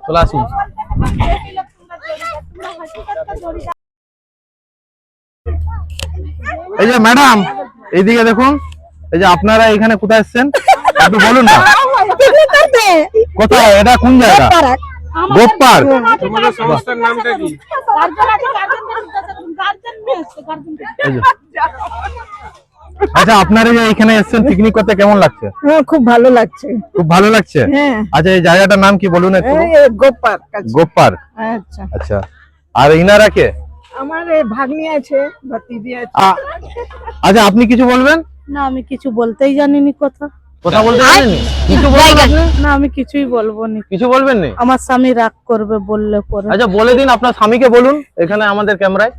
চলে আসুন। এই যে ম্যাডাম, এইদিকে দেখুন। এই যে আপনারা এখানে কোথায় এসেছেন একটু বলুন না। কোথায় এটা, কোন জায়গা? গোপার। তোমাদের সংস্থার নামটা কি? আচ্ছা, আপনারা যে এখানে এসেছেন পিকনিক করতে, কেমন লাগছে? খুব ভালো লাগছে। খুব ভালো লাগছে। আচ্ছা, এই জায়গাটার নাম কি বলুন একটু? গোপার। গোপার। আচ্ছা আচ্ছা, আর ইনারা কে? আমার ভাগ্নি আছে, ভাতিজি আছে। আচ্ছা, আপনি কিছু বলবেন? না, আমি কিছু বলতেই জানিনি। কথা বলতে জানেননি? কিছু বলবেন আপনি? না, আমি কিছুই বলবো না। কিছু বলবেন না? আমার স্বামী রাগ করবে বললে পরে। আচ্ছা, বলে দিন, আপনার স্বামীকে বলুন এখানে আমাদের ক্যামেরায়।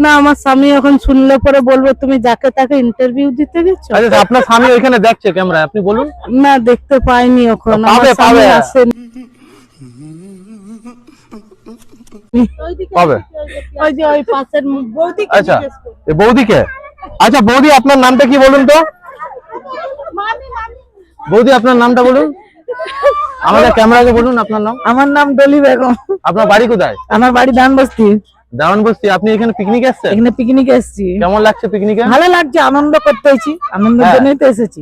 না, আমার স্বামী এখন শুনলে পরে বলবে তুমি যাকে তাকে ইন্টারভিউ দিতে গেছো। আচ্ছা, আপনার স্বামী ওইখানে দেখছে ক্যামেরায়, আপনি বলুন। না, দেখতে পাইনি এখন, আমার স্বামী আসেনি। পাবে। ওই যে ওই পাশের বৌদি। আচ্ছা, এই বৌদিকে। আচ্ছা বৌদি, আপনার নামটা কি বলুন তো? বৌদি, আপনার নামটা বলুন, আমাদের ক্যামেরাকে বলুন আপনার নাম। আমার নাম ডলি বেগম। আপনার বাড়ি কোথায়? আমার বাড়ি ধানবস্তি। দাওয়ানবস্তি। আপনি এখানে পিকনিক এসেছেন? এখানে পিকনিকে এসেছি। কেমন লাগছে পিকনিকে? ভালো লাগছে, আনন্দ করতে এসেছি, আনন্দের জন্যই তো এসেছি।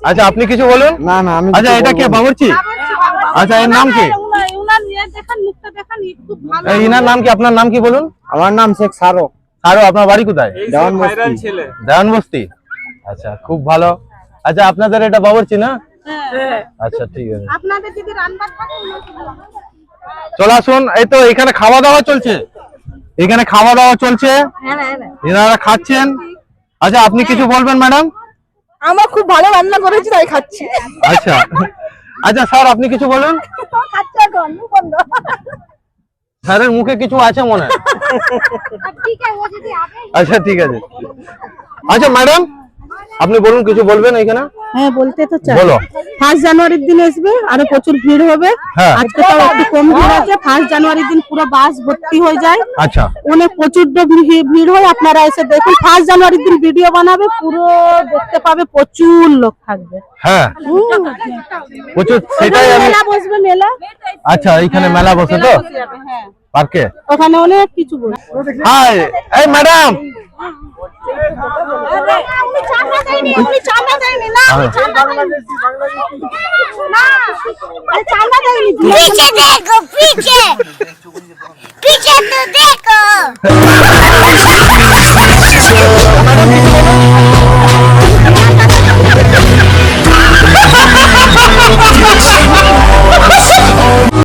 আচ্ছা, আপনি কিছু বলুন। না না, আমি আচ্ছা, এটা কে? বাবুর্চি। আচ্ছা, এর নাম কি? ইনার নাম কি? আপনার নাম কি বলুন? আমার নাম শেখ সারো। আরো আপনার বাড়ি কোথায়? ভাইরাল ছেলে। দাওয়ানবস্তি। আচ্ছা, খুব ভালো। আচ্ছা, আপনাদের এটা বাবুর্চি না? আচ্ছা, ঠিক আছে। আপনাদের যদি রান্না থাকে চলে আসুন। এই তো এখানে খাওয়া দাওয়া চলছে, এখানে খাওয়া দাওয়া চলছে, এনারা খাচ্ছেন। আচ্ছা, আপনি কিছু বলবেন ম্যাডাম? আমার খুব ভালো রান্না করেছি, তাই খাচ্ছি। আচ্ছা আচ্ছা, স্যার আপনি কিছু বলুন। স্যারের মুখে কিছু আছে মনে হয়। আচ্ছা, ঠিক আছে। আচ্ছা ম্যাডাম, আপনি বলুন, কিছু বলবেন এখানে? হ্যাঁ, বলতে তো চাই। বলো। 1 জানুয়ারির দিন আসবে, আরো প্রচুর ভিড় হবে। হ্যাঁ। আজকে তো একটু কম ভিড় আছে। 1 জানুয়ারির দিন পুরো বাস ভর্তি হয়ে যায়। আচ্ছা, অনেক প্রচুর ভিড় হয়। আপনারা এসে দেখুন। 1 জানুয়ারির দিন ভিডিও বানাবে, পুরো দেখতে পাবে, প্রচুর লোক থাকবে। হ্যাঁ, প্রচুর। সেটাই আমি। মেলা বসবে, মেলা। আচ্ছা, এইখানে মেলা বসে তো হ্যাঁ, পার্কে? ওখানে অনেক কিছু বসবে। হাই, এই ম্যাডাম। पीछे देखो, पीछे पीछे तो देख।